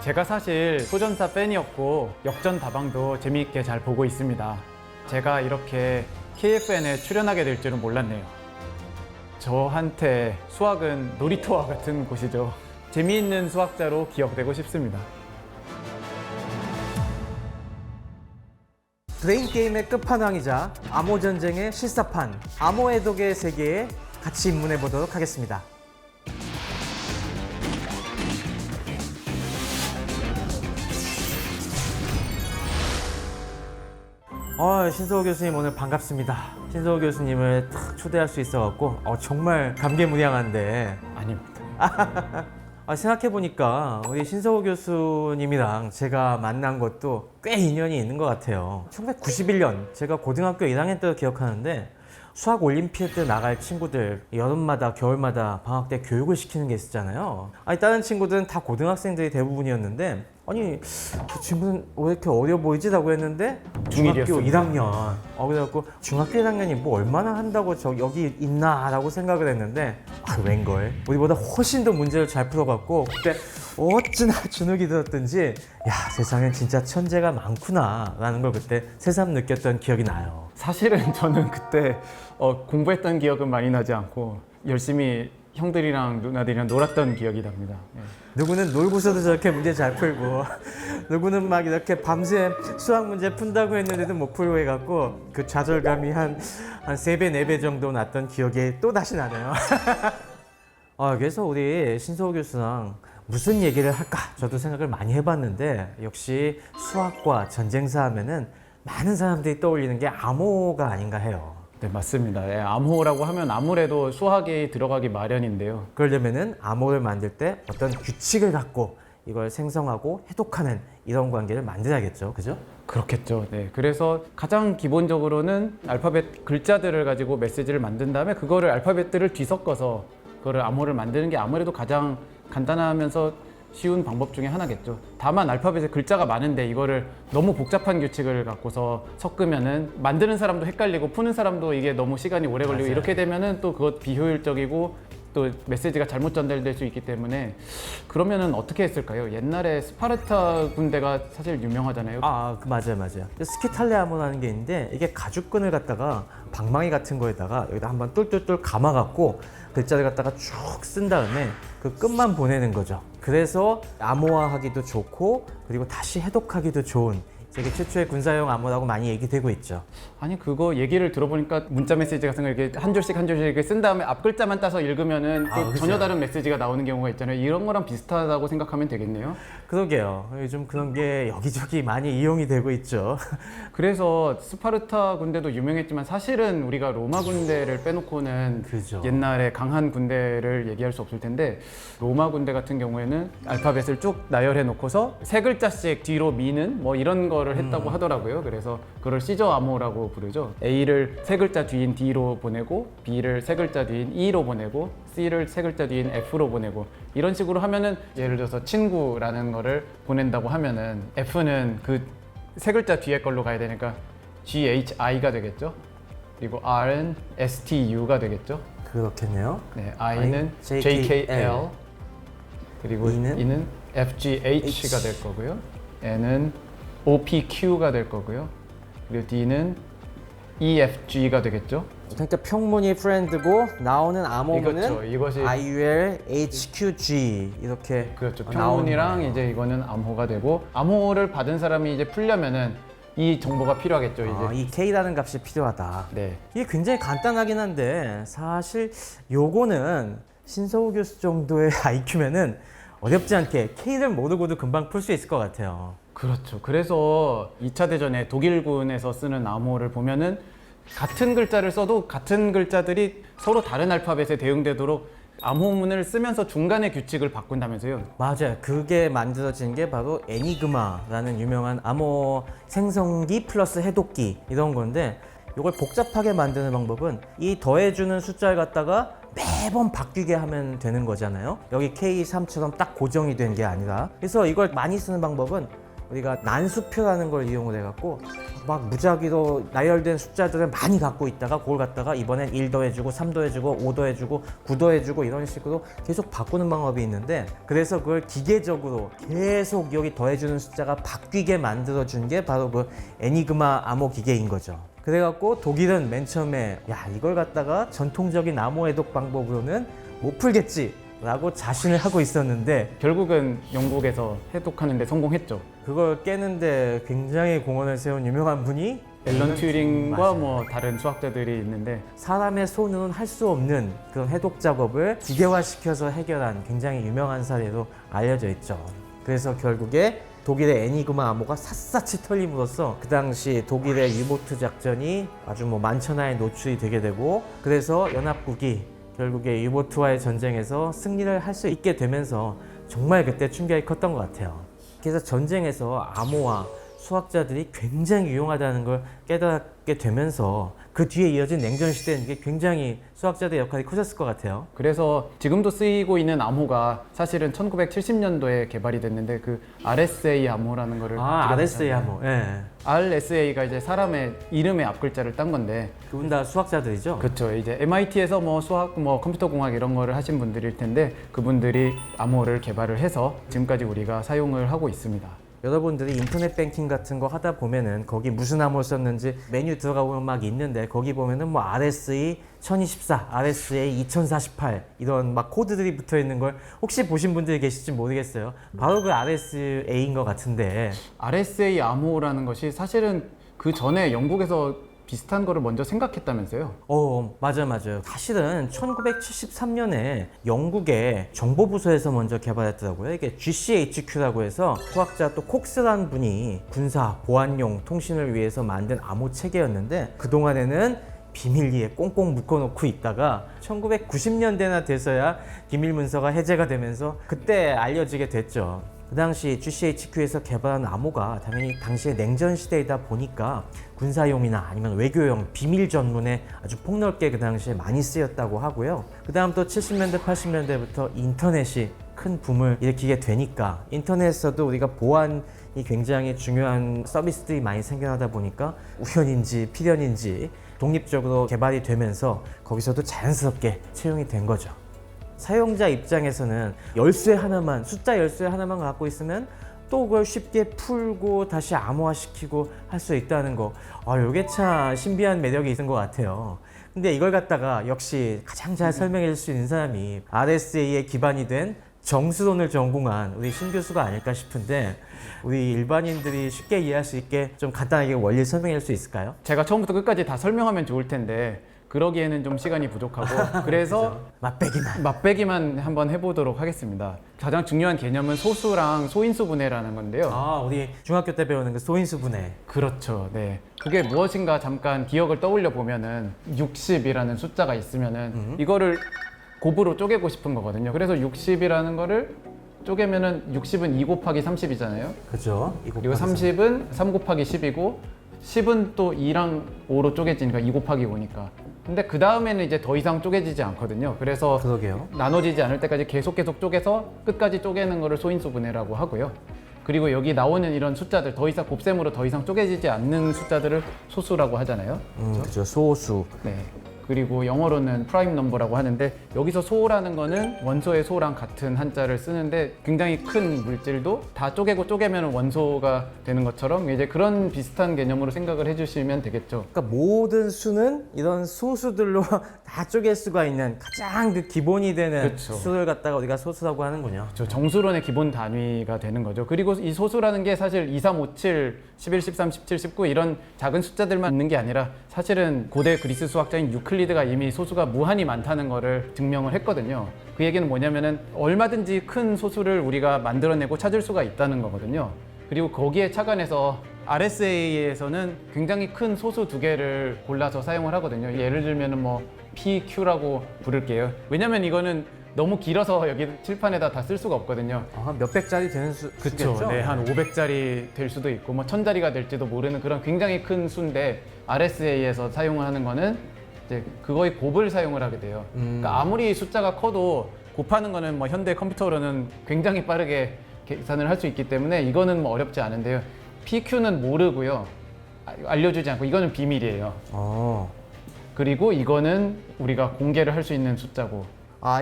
제가 사실 소전사 팬이었고 역전다방도 재미있게 잘 보고 있습니다. 제가 이렇게 KFN에 출연하게 될 줄은 몰랐네요. 저한테 수학은 놀이터와 같은 곳이죠. 재미있는 수학자로 기억되고 싶습니다. 브레인 게임의 끝판왕이자 암호 전쟁의 실사판 암호의 독의 세계에 같이 입문해 보도록 하겠습니다. 신서호 교수님 오늘 반갑습니다. 신서호 교수님을 탁 초대할 수 있어갖고 정말 감개무량한데 아닙니다. 생각해보니까 우리 신서호 교수님이랑 제가 만난 것도 꽤 인연이 있는 것 같아요. 1991년 제가 고등학교 1학년 때도 기억하는데 수학 올림피아드 때 나갈 친구들 여름마다 겨울마다 방학 때 교육을 시키는 게 있었잖아요. 다른 친구들은 다 고등학생들이 대부분이었는데 그 친구는 왜 이렇게 어려 보이지? 라고 했는데 중학교 중1이었습니다. 1학년 그래갖고 중학교 1학년이 뭐 얼마나 한다고 여기 있나 라고 생각을 했는데 웬걸 우리보다 훨씬 더 문제를 잘 풀어갖고 그때 어찌나 주눅이 들었든지 세상엔 진짜 천재가 많구나 라는 걸 그때 새삼 느꼈던 기억이 나요. 사실은 저는 그때 공부했던 기억은 많이 나지 않고 열심히 형들이랑 누나들이랑 놀았던 기억이 납니다. 누구는 놀고서도 저렇게 문제 잘 풀고 누구는 막 이렇게 밤새 수학 문제 푼다고 했는데도 못 풀고 해갖고 그 좌절감이 한 3배, 4배 정도 났던 기억이 또 다시 나네요. 그래서 우리 신서호 교수랑 무슨 얘기를 할까 저도 생각을 많이 해봤는데 역시 수학과 전쟁사 하면은 많은 사람들이 떠올리는 게 암호가 아닌가 해요. 네, 맞습니다. 암호라고 하면 아무래도 수학이 들어가기 마련인데요. 그러려면은 암호를 만들 때 어떤 규칙을 갖고 이걸 생성하고 해독하는 이런 관계를 만들어야겠죠, 그죠? 그렇겠죠. 네, 그래서 가장 기본적으로는 알파벳 글자들을 가지고 메시지를 만든 다음에 그거를 알파벳들을 뒤섞어서 그거를 암호를 만드는 게 아무래도 가장 간단하면서 쉬운 방법 중에 하나겠죠. 다만 알파벳에 글자가 많은데 이거를 너무 복잡한 규칙을 갖고서 섞으면은 만드는 사람도 헷갈리고 푸는 사람도 이게 너무 시간이 오래 걸리고 맞아요. 이렇게 되면은 또 그것 비효율적이고 또 메시지가 잘못 전달될 수 있기 때문에 그러면은 어떻게 했을까요? 옛날에 스파르타 군대가 사실 유명하잖아요. 맞아요. 스키탈레 암호라는 게 있는데 이게 가죽끈을 갖다가 방망이 같은 거에다가 여기다 한번 똘똘똘 감아갖고 글자를 갖다가 쭉 쓴 다음에 그 끝만 보내는 거죠. 그래서 암호화하기도 좋고 그리고 다시 해독하기도 좋은 세계 최초의 군사용 암호라고 많이 얘기되고 있죠. 아니 그거 얘기를 들어보니까 문자 메시지 같은 거 이렇게 한 줄씩 이렇게 쓴 다음에 앞 글자만 따서 읽으면은 또 그렇죠. 전혀 다른 메시지가 나오는 경우가 있잖아요. 이런 거랑 비슷하다고 생각하면 되겠네요. 그러게요. 요즘 그런 게 여기저기 많이 이용이 되고 있죠. 그래서 스파르타 군대도 유명했지만 사실은 우리가 로마 군대를 빼놓고는 그죠. 옛날에 강한 군대를 얘기할 수 없을 텐데 로마 군대 같은 경우에는 알파벳을 쭉 나열해 놓고서 세 글자씩 뒤로 미는 뭐 이런 거를 했다고 하더라고요. 그래서 그걸 시저 암호라고 부르죠. A를 세 글자 뒤인 D로 보내고 B를 세 글자 뒤인 E로 보내고 C를 세 글자 뒤인 F로 보내고 이런 식으로 하면은 예를 들어서 친구라는 거를 보낸다고 하면은 F는 그 세 글자 뒤에 걸로 가야 되니까 GHI가 되겠죠. 그리고 R은 STU가 되겠죠. 그렇겠네요. 네, I는 JKL. JKL. 그리고 E는? E는 FGH가 될 거고요. N은 OPQ가 될 거고요. 그리고 D는 EFG가 되겠죠. 그러니까 평문이 friend고 나오는 암호문은 이거죠. 이것이 IUL, HQG 이렇게 그렇죠. 나오는 평문이랑 거네요. 이제 이거는 암호가 되고 암호를 받은 사람이 이제 풀려면은 이 정보가 필요하겠죠. 이제. 이 K라는 값이 필요하다. 네. 이게 굉장히 간단하긴 한데 사실 요거는 신서호 교수 정도의 IQ면은 어렵지 않게 K를 모르고도 금방 풀 수 있을 것 같아요. 그렇죠. 그래서 2차 대전에 독일군에서 쓰는 암호를 보면은 같은 글자를 써도 같은 글자들이 서로 다른 알파벳에 대응되도록 암호문을 쓰면서 중간에 규칙을 바꾼다면서요. 맞아요. 그게 만들어진 게 바로 애니그마라는 유명한 암호 생성기 플러스 해독기 이런 건데 이걸 복잡하게 만드는 방법은 이 더해주는 숫자를 갖다가 매번 바뀌게 하면 되는 거잖아요. 여기 K3처럼 딱 고정이 된 게 아니라 그래서 이걸 많이 쓰는 방법은 우리가 난수표라는 걸 이용을 해갖고 막 무작위로 나열된 숫자들을 많이 갖고 있다가 그걸 갖다가 이번엔 1 더해주고 3 더해주고 5 더해주고 9 더해주고 이런 식으로 계속 바꾸는 방법이 있는데, 그래서 그걸 기계적으로 계속 여기 더해주는 숫자가 바뀌게 만들어준 게 바로 그 애니그마 암호 기계인 거죠. 그래갖고 독일은 맨 처음에 야, 이걸 갖다가 전통적인 암호 해독 방법으로는 못 풀겠지 라고 자신을 하고 있었는데, 결국은 영국에서 해독하는데 성공했죠. 그걸 깨는데 굉장히 공헌을 세운 유명한 분이 앨런 튜링과 맞아요. 뭐 다른 수학자들이 있는데, 사람의 손으로는 할 수 없는 그런 해독 작업을 기계화시켜서 해결한 굉장히 유명한 사례로 알려져 있죠. 그래서 결국에 독일의 애니그마 암호가 샅샅이 털림으로써 그 당시 독일의 유보트 작전이 아주 뭐 만천하에 노출이 되게 되고, 그래서 연합국이 결국에 유보트와의 전쟁에서 승리를 할 수 있게 되면서 정말 그때 충격이 컸던 것 같아요. 그래서 전쟁에서 암호와 수학자들이 굉장히 유용하다는 걸 깨닫게 되면서 그 뒤에 이어진 냉전 시대는 이게 굉장히 수학자들의 역할이 커졌을 것 같아요. 그래서 지금도 쓰이고 있는 암호가 사실은 1970년도에 개발이 됐는데, 그 RSA 암호라는 거를 RSA 암호. 예. RSA가 이제 사람의 이름의 앞글자를 딴 건데, 그분 다 수학자들이죠. 그렇죠. 이제 MIT에서 뭐 수학, 뭐 컴퓨터 공학 이런 거를 하신 분들일 텐데, 그분들이 암호를 개발을 해서 지금까지 우리가 사용을 하고 있습니다. 여러분들이 인터넷 뱅킹 같은 거 하다 보면은 거기 무슨 암호를 썼는지 메뉴 들어가 보면 막 있는데, 거기 보면은 뭐 RSA 1024, RSA 2048 이런 막 코드들이 붙어 있는 걸 혹시 보신 분들이 계실지 모르겠어요. 바로 그 RSA인 것 같은데, RSA 암호라는 것이 사실은 그 전에 영국에서 비슷한 거를 먼저 생각했다면서요? 맞아요. 사실은 1973년에 영국의 정보부서에서 먼저 개발했더라고요. 이게 GCHQ라고 해서 수학자 또 콕스라는 분이 군사, 보안용 통신을 위해서 만든 암호 체계였는데, 그동안에는 비밀리에 꽁꽁 묶어놓고 있다가 1990년대나 돼서야 기밀 문서가 해제가 되면서 그때 알려지게 됐죠. 그 당시 GCHQ에서 개발한 암호가 당연히 당시의 냉전 시대이다 보니까 군사용이나 아니면 외교용 비밀 전문에 아주 폭넓게 그 당시에 많이 쓰였다고 하고요. 그 다음 또 70년대, 80년대부터 인터넷이 큰 붐을 일으키게 되니까 인터넷에서도 우리가 보안이 굉장히 중요한 서비스들이 많이 생겨나다 보니까 우연인지 필연인지 독립적으로 개발이 되면서 거기서도 자연스럽게 채용이 된 거죠. 사용자 입장에서는 열쇠 하나만, 숫자 열쇠 하나만 갖고 있으면 또 그걸 쉽게 풀고 다시 암호화시키고 할 수 있다는 거, 이게 참 신비한 매력이 있는 것 같아요. 근데 이걸 갖다가 역시 가장 잘 설명해 줄 수 있는 사람이 RSA에 기반이 된 정수론을 전공한 우리 신 교수가 아닐까 싶은데, 우리 일반인들이 쉽게 이해할 수 있게 좀 간단하게 원리 설명해 줄 수 있을까요? 제가 처음부터 끝까지 다 설명하면 좋을 텐데 그러기에는 좀 시간이 부족하고 그래서 맛배기만 한번 해보도록 하겠습니다. 가장 중요한 개념은 소수랑 소인수 분해라는 건데요. 우리 중학교 때 배우는 그 소인수 분해. 그렇죠. 네. 그게 무엇인가 잠깐 기억을 떠올려 보면은 60이라는 숫자가 있으면은 이거를 곱으로 쪼개고 싶은 거거든요. 그래서 60이라는 거를 쪼개면은 60은 2 곱하기 30이잖아요. 그죠. 그리고 30은 3 곱하기 10이고 10은 또 2랑 5로 쪼개지니까 2 곱하기 5니까. 근데 그 다음에는 이제 더 이상 쪼개지지 않거든요. 그래서 그러게요. 나눠지지 않을 때까지 계속 쪼개서 끝까지 쪼개는 거를 소인수 분해라고 하고요. 그리고 여기 나오는 이런 숫자들, 더 이상 곱셈으로 더 이상 쪼개지지 않는 숫자들을 소수라고 하잖아요. 그죠. 소수. 네. 그리고 영어로는 프라임 넘버라고 하는데, 여기서 소라는 거는 원소의 소랑 같은 한자를 쓰는데, 굉장히 큰 물질도 다 쪼개면 원소가 되는 것처럼 이제 그런 비슷한 개념으로 생각을 해주시면 되겠죠. 그러니까 모든 수는 이런 소수들로 다 쪼갤 수가 있는 가장 그 기본이 되는 그쵸. 수를 갖다가 우리가 소수라고 하는군요. 정수론의 기본 단위가 되는 거죠. 그리고 이 소수라는 게 사실 2, 3, 5, 7, 11, 13, 17, 19 이런 작은 숫자들만 있는 게 아니라, 사실은 고대 그리스 수학자인 유클리드가 이미 소수가 무한히 많다는 거를 증명을 했거든요. 그 얘기는 뭐냐면은 얼마든지 큰 소수를 우리가 만들어내고 찾을 수가 있다는 거거든요. 그리고 거기에 착안해서 RSA에서는 굉장히 큰 소수 2개를 골라서 사용을 하거든요. 예를 들면은 뭐 PQ라고 부를게요. 왜냐면 이거는 너무 길어서 여기 칠판에다 다 쓸 수가 없거든요. 한 몇백짜리 되는 수겠죠? 그렇죠. 네, 한 500짜리 될 수도 있고 뭐 1000짜리가 될지도 모르는 그런 굉장히 큰 수인데, RSA에서 사용을 하는 거는 이제 그거의 곱을 사용을 하게 돼요. 그러니까 아무리 숫자가 커도 곱하는 거는 뭐 현대 컴퓨터로는 굉장히 빠르게 계산을 할 수 있기 때문에 이거는 뭐 어렵지 않은데요. PQ는 모르고요. 알려주지 않고 이거는 비밀이에요. 그리고 이거는 우리가 공개를 할 수 있는 숫자고.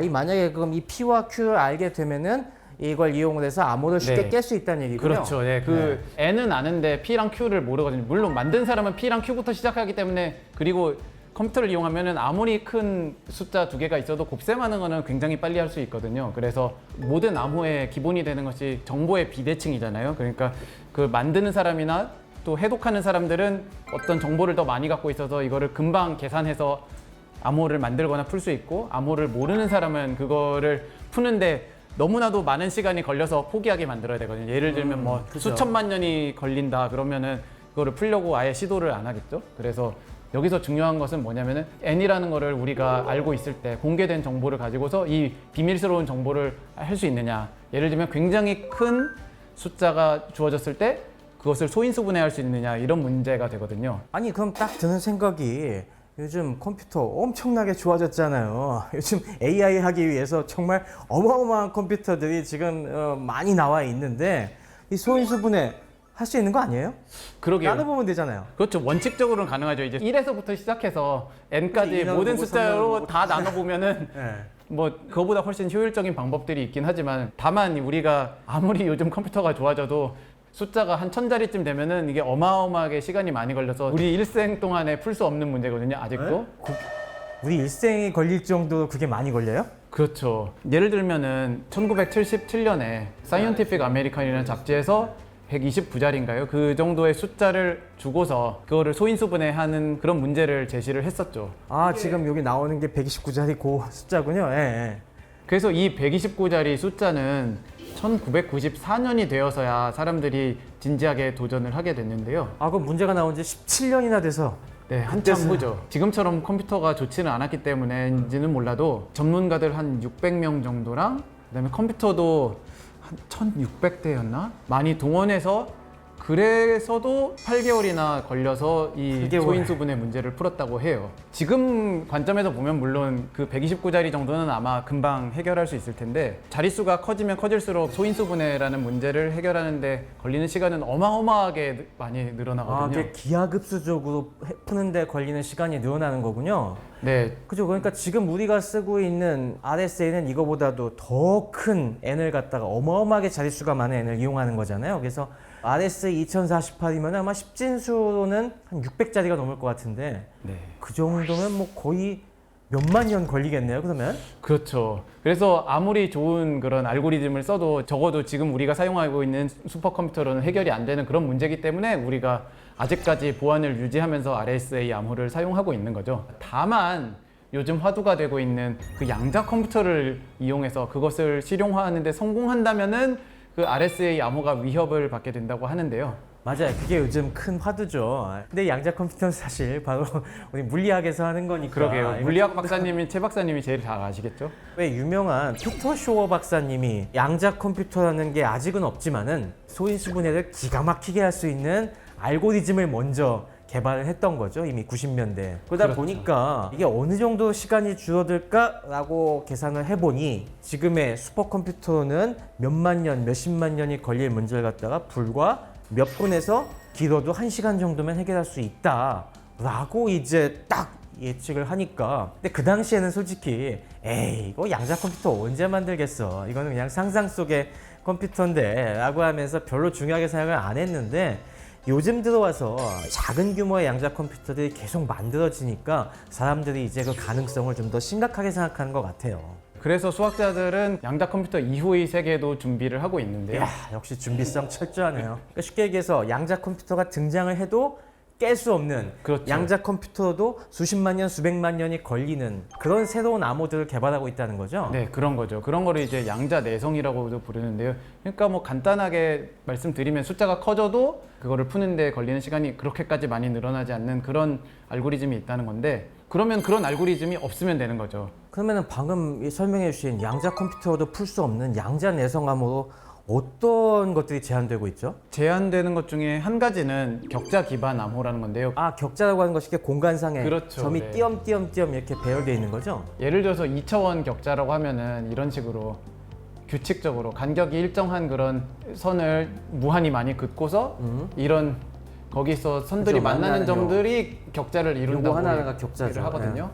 이 만약에 그럼 이 P와 Q를 알게 되면은 이걸 이용을 해서 암호를 쉽게 네. 깰 수 있다는 얘기군요. 그렇죠. 네. 그 N은 아는데 P랑 Q를 모르거든요. 물론 만든 사람은 P랑 Q부터 시작하기 때문에 그리고 컴퓨터를 이용하면은 아무리 큰 숫자 두 개가 있어도 곱셈하는 거는 굉장히 빨리 할 수 있거든요. 그래서 모든 암호의 기본이 되는 것이 정보의 비대칭이잖아요. 그러니까 그 만드는 사람이나 또 해독하는 사람들은 어떤 정보를 더 많이 갖고 있어서 이거를 금방 계산해서 암호를 만들거나 풀 수 있고, 암호를 모르는 사람은 그거를 푸는데 너무나도 많은 시간이 걸려서 포기하게 만들어야 되거든요. 예를 들면 뭐 그죠. 수천만 년이 걸린다 그러면은 그거를 풀려고 아예 시도를 안 하겠죠. 그래서 여기서 중요한 것은 뭐냐면은 N이라는 거를 우리가 알고 있을 때 공개된 정보를 가지고서 이 비밀스러운 정보를 할 수 있느냐. 예를 들면 굉장히 큰 숫자가 주어졌을 때 그것을 소인수분해할 수 있느냐, 이런 문제가 되거든요. 아니 그럼 딱 드는 생각이 요즘 컴퓨터 엄청나게 좋아졌잖아요. 요즘 AI 하기 위해서 정말 어마어마한 컴퓨터들이 지금 많이 나와 있는데 이 소인수분해 할 수 있는 거 아니에요? 그러게요. 나눠보면 되잖아요. 그렇죠. 원칙적으로는 가능하죠. 이제 1에서부터 시작해서 N까지 이렇게 모든 이나눠보고 숫자로 삼나눠보고 다 나눠보면은 네. 뭐 그거보다 훨씬 효율적인 방법들이 있긴 하지만, 다만 우리가 아무리 요즘 컴퓨터가 좋아져도 숫자가 한 1000자리쯤 되면은 이게 어마어마하게 시간이 많이 걸려서 우리 일생 동안에 풀 수 없는 문제거든요. 아직도. 우리 일생이 걸릴 정도로 그게 많이 걸려요? 그렇죠. 예를 들면은 1977년에 사이언티픽 아메리칸이라는 잡지에서 129자리인가요? 그 정도의 숫자를 주고서 그거를 소인수분해하는 그런 문제를 제시를 했었죠. 지금 여기 나오는 게 129자리 고 숫자군요. 예. 그래서 이 129자리 숫자는 1994년이 되어서야 사람들이 진지하게 도전을 하게 됐는데요. 그럼 문제가 나온 지 17년이나 돼서 네, 한참 후죠. 지금처럼 컴퓨터가 좋지는 않았기 때문에인지는 몰라도 전문가들 한 600명 정도랑 그다음에 컴퓨터도 한 1600대였나? 많이 동원해서, 그래서도 8개월이나 걸려서 이 8개월. 소인수분해 문제를 풀었다고 해요. 지금 관점에서 보면 물론 그 129자리 정도는 아마 금방 해결할 수 있을 텐데, 자릿수가 커지면 커질수록 소인수분해라는 문제를 해결하는데 걸리는 시간은 어마어마하게 많이 늘어나거든요. 그게 기하급수적으로 푸는데 걸리는 시간이 늘어나는 거군요. 네, 그죠. 그러니까 지금 우리가 쓰고 있는 RSA는 이거보다도 더 큰 N을 갖다가 어마어마하게 자릿수가 많은 N을 이용하는 거잖아요. 그래서 RSA 2048이면 아마 십진수로는 한 600자리가 넘을 것 같은데 네. 그 정도면 뭐 거의 몇만 년 걸리겠네요, 그러면? 그렇죠. 그래서 아무리 좋은 그런 알고리즘을 써도 적어도 지금 우리가 사용하고 있는 슈퍼컴퓨터로는 해결이 안 되는 그런 문제이기 때문에 우리가 아직까지 보안을 유지하면서 RSA 암호를 사용하고 있는 거죠. 다만 요즘 화두가 되고 있는 그 양자 컴퓨터를 이용해서 그것을 실용화하는 데 성공한다면은 그 RSA 암호가 위협을 받게 된다고 하는데요. 맞아요. 그게 요즘 큰 화두죠. 근데 양자 컴퓨터는 사실 바로 우리 물리학에서 하는 거니까. 그러게요. 물리학 박사님이, 최 박사님이 제일 잘 아시겠죠? 왜 유명한 피터 쇼어 박사님이 양자 컴퓨터라는 게 아직은 없지만은 소인수분해를 기가 막히게 할 수 있는 알고리즘을 먼저 개발을 했던 거죠. 이미 90년대. 그러다 그렇죠. 보니까 이게 어느 정도 시간이 줄어들까라고 계산을 해보니 지금의 슈퍼컴퓨터는 몇만 년, 몇십만 년이 걸릴 문제를 갖다가 불과 몇 분에서 길어도 1시간 정도면 해결할 수 있다라고 이제 딱 예측을 하니까, 근데 그 당시에는 솔직히 에이 이거 양자 컴퓨터 언제 만들겠어, 이거는 그냥 상상 속의 컴퓨터인데 라고 하면서 별로 중요하게 생각을 안 했는데, 요즘 들어와서 작은 규모의 양자 컴퓨터들이 계속 만들어지니까 사람들이 이제 그 가능성을 좀 더 심각하게 생각하는 것 같아요. 그래서 수학자들은 양자 컴퓨터 이후의 세계도 준비를 하고 있는데요. 이야, 역시 준비성 철저하네요. 그러니까 쉽게 얘기해서 양자 컴퓨터가 등장을 해도 깰 수 없는, 그렇죠. 양자 컴퓨터도 수십만 년, 수백만 년이 걸리는 그런 새로운 암호들을 개발하고 있다는 거죠. 네, 그런 거죠. 그런 거를 이제 양자 내성이라고도 부르는데요. 그러니까 뭐 간단하게 말씀드리면 숫자가 커져도 그거를 푸는데 걸리는 시간이 그렇게까지 많이 늘어나지 않는 그런 알고리즘이 있다는 건데, 그러면 그런 알고리즘이 없으면 되는 거죠. 그러면은 방금 설명해 주신 양자 컴퓨터도 풀 수 없는 양자 내성 암호로 어떤 것들이 제한되고 있죠? 제한되는 것 중에 한 가지는 격자 기반 암호라는 건데요. 격자라고 하는 것이 이렇게 공간상에 그렇죠. 점이 네. 띄엄띄엄띄엄 이렇게 배열되어 있는 거죠? 예를 들어서 2차원 격자라고 하면은 이런 식으로 규칙적으로 간격이 일정한 그런 선을 무한히 많이 긋고서 이런 거기서 선들이 그죠, 만나는 만나는 점들이 격자를 이룬다고 요거 하나가 격자죠. 얘기를 하거든요.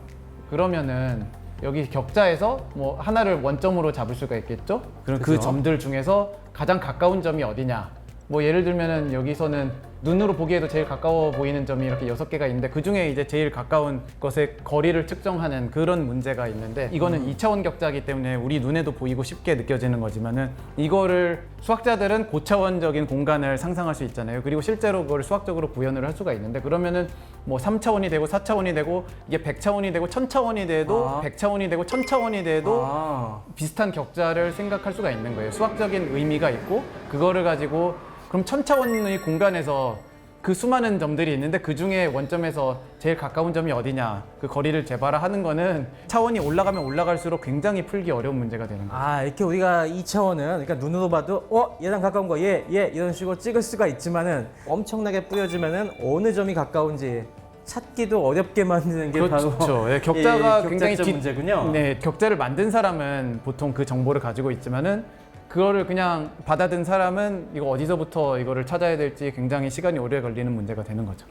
그러면은 여기 격자에서 뭐 하나를 원점으로 잡을 수가 있겠죠? 그럼 그 그죠. 점들 중에서 가장 가까운 점이 어디냐? 뭐 예를 들면은 여기서는 눈으로 보기에도 제일 가까워 보이는 점이 이렇게 6개가 있는데 그 중에 이제 제일 가까운 것의 거리를 측정하는 그런 문제가 있는데 이거는 2차원 격자이기 때문에 우리 눈에도 보이고 쉽게 느껴지는 거지만은 이거를 수학자들은 고차원적인 공간을 상상할 수 있잖아요. 그리고 실제로 그걸 수학적으로 구현을 할 수가 있는데 그러면은 뭐 3차원이 되고 4차원이 되고 이게 100차원이 되고 1000차원이 돼도 100차원이 되고 1000차원이 돼도 비슷한 격자를 생각할 수가 있는 거예요. 수학적인 의미가 있고 그거를 가지고 그럼 1000차원의 공간에서 그 수많은 점들이 있는데 그 중에 원점에서 제일 가까운 점이 어디냐 그 거리를 재봐라 하는 거는 차원이 올라가면 올라갈수록 굉장히 풀기 어려운 문제가 되는 거예요. 이렇게 우리가 2차원은 그러니까 눈으로 봐도 얘랑 가까운 거 얘 이런 식으로 찍을 수가 있지만은 엄청나게 뿌려지면은 어느 점이 가까운지 찾기도 어렵게 만드는 게 바로 그렇죠. 예, 격자가 굉장히 문제군요. 네, 격자를 만든 사람은 보통 그 정보를 가지고 있지만은 그거를 그냥 받아든 사람은 이거 어디서부터 이거를 찾아야 될지 굉장히 시간이 오래 걸리는 문제가 되는 거죠.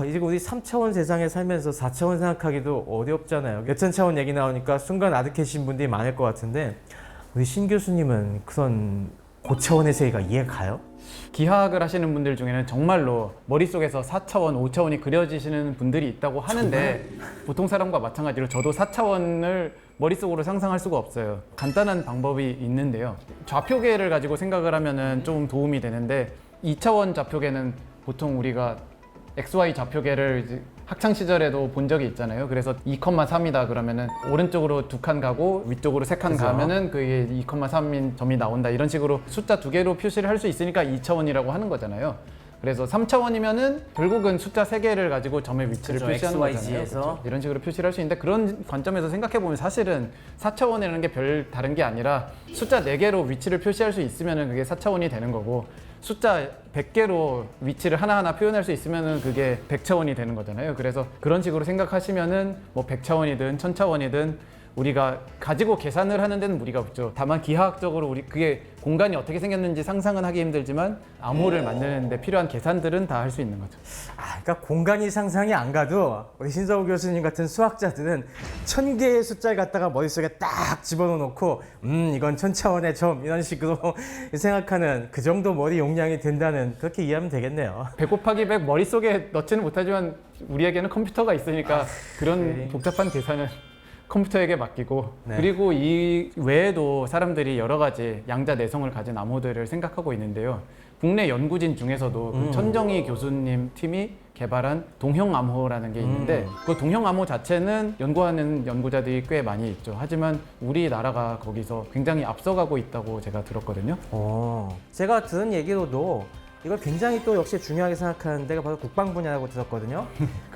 이제 우리 3차원 세상에 살면서 4차원 생각하기도 어렵잖아요. 몇천 차원 얘기 나오니까 순간 아득해진 분들이 많을 것 같은데 우리 신 교수님은 그런 고차원의 세계가 이해가요? 기하학을 하시는 분들 중에는 정말로 머릿속에서 4차원, 5차원이 그려지시는 분들이 있다고 하는데 보통 사람과 마찬가지로 저도 4차원을 머릿속으로 상상할 수가 없어요. 간단한 방법이 있는데요. 좌표계를 가지고 생각을 하면은 좀 도움이 되는데 2차원 좌표계는 보통 우리가 XY 좌표계를 이제 학창 시절에도 본 적이 있잖아요. 그래서 2,3이다 그러면은 오른쪽으로 2칸 가고 위쪽으로 3칸 그죠. 가면은 그게 2,3인 점이 나온다. 이런 식으로 숫자 2개로 표시를 할 수 있으니까 2차원이라고 하는 거잖아요. 그래서 3차원이면은 결국은 숫자 3개를 가지고 점의 위치를 그죠, 표시하는 XY, 거잖아요. Z에서. 그렇죠? 이런 식으로 표시를 할 수 있는데 그런 관점에서 생각해 보면 사실은 4차원이라는 게 별 다른 게 아니라 숫자 4개로 위치를 표시할 수 있으면은 그게 4차원이 되는 거고 숫자 100개로 위치를 하나하나 표현할 수 있으면은 그게 100차원이 되는 거잖아요. 그래서 그런 식으로 생각하시면은 뭐 100차원이든 1000차원이든 우리가 가지고 계산을 하는 데는 무리가 없죠. 다만 기하학적으로 우리 그게 공간이 어떻게 생겼는지 상상은 하기 힘들지만 암호를 만드는 데 필요한 계산들은 다 할 수 있는 거죠. 그러니까 공간이 상상이 안 가도 우리 신서우 교수님 같은 수학자들은 1000개의 숫자를 갖다가 머릿속에 딱 집어넣고 이건 1000차원의 점 이런 식으로 생각하는 그 정도 머리 용량이 된다는 그렇게 이해하면 되겠네요. 100 곱하기 100 머릿속에 넣지는 못하지만 우리에게는 컴퓨터가 있으니까 그런 복잡한 계산은 컴퓨터에게 맡기고 그리고 이 외에도 사람들이 여러 가지 양자 내성을 가진 암호들을 생각하고 있는데요. 국내 연구진 중에서도 그 천정희 교수님 팀이 개발한 동형 암호라는 게 있는데 그 동형 암호 자체는 연구하는 연구자들이 꽤 많이 있죠. 하지만 우리나라가 거기서 굉장히 앞서가고 있다고 제가 들었거든요. 제가 들은 얘기로도 이걸 굉장히 또 역시 중요하게 생각하는 데가 바로 국방 분야라고 들었거든요.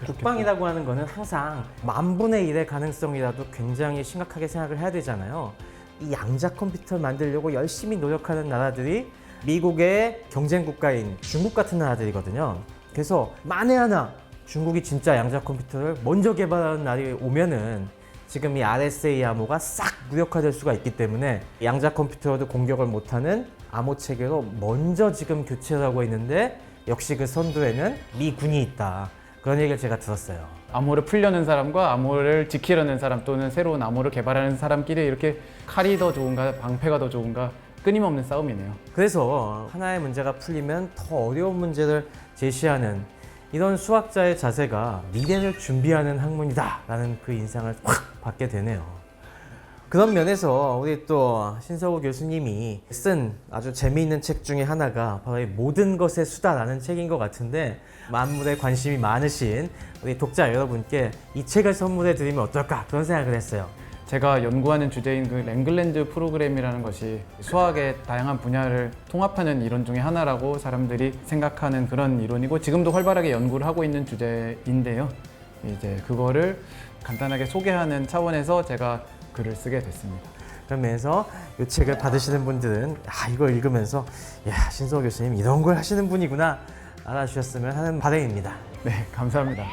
국방이라고 하는 거는 항상 10,000분의 1의 가능성이라도 굉장히 심각하게 생각을 해야 되잖아요. 이 양자 컴퓨터를 만들려고 열심히 노력하는 나라들이 미국의 경쟁 국가인 중국 같은 나라들이거든요. 그래서 만에 하나 중국이 진짜 양자 컴퓨터를 먼저 개발하는 날이 오면은 지금 이 RSA 암호가 싹 무력화될 수가 있기 때문에 양자 컴퓨터로도 공격을 못하는 암호 체계로 먼저 지금 교체를 하고 있는데 역시 그 선두에는 미군이 있다. 그런 얘기를 제가 들었어요. 암호를 풀려는 사람과 암호를 지키려는 사람 또는 새로운 암호를 개발하는 사람끼리 이렇게 칼이 더 좋은가 방패가 더 좋은가 끊임없는 싸움이네요. 그래서 하나의 문제가 풀리면 더 어려운 문제를 제시하는 이런 수학자의 자세가 미래를 준비하는 학문이다라는 그 인상을 확 받게 되네요. 그런 면에서 우리 또 신서우 교수님이 쓴 아주 재미있는 책 중에 하나가 바로 이 모든 것의 수다라는 책인 것 같은데 만물에 관심이 많으신 우리 독자 여러분께 이 책을 선물해 드리면 어떨까 그런 생각을 했어요. 제가 연구하는 주제인 그 랭글랜드 프로그램이라는 것이 수학의 다양한 분야를 통합하는 이론 중에 하나라고 사람들이 생각하는 그런 이론이고 지금도 활발하게 연구를 하고 있는 주제인데요. 이제 그거를 간단하게 소개하는 차원에서 제가 글을 쓰게 됐습니다. 그러면서 이 책을 받으시는 분들은 이걸 읽으면서 신서우 교수님 이런 걸 하시는 분이구나 알아주셨으면 하는 바람입니다. 네, 감사합니다.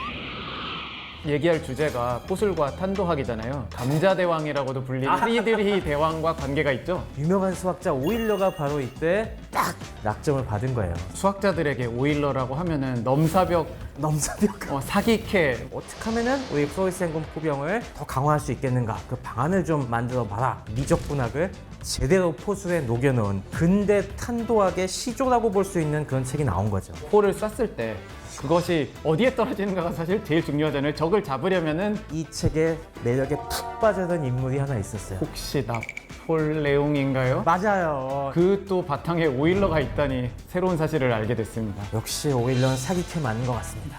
얘기할 주제가 포술과 탄도학이잖아요. 감자대왕이라고도 불리는 프리드리히 대왕과 관계가 있죠. 유명한 수학자 오일러가 바로 이때 딱 낙점을 받은 거예요. 수학자들에게 오일러라고 하면은 넘사벽, 넘사벽. 사기캐. 어떻게 하면은 우리 프로이센군 포병을 더 강화할 수 있겠는가? 그 방안을 좀 만들어 봐라. 미적분학을 제대로 포술에 녹여놓은 근대 탄도학의 시조라고 볼 수 있는 그런 책이 나온 거죠. 포를 쐈을 때 그것이 어디에 떨어지는가가 사실 제일 중요하잖아요. 적을 잡으려면은 이 책의 매력에 푹 빠져든 인물이 하나 있었어요. 혹시 나폴레옹인가요? 맞아요. 그 또 바탕에 오일러가 있다니 새로운 사실을 알게 됐습니다. 역시 오일러는 사기캐 맞는 것 같습니다.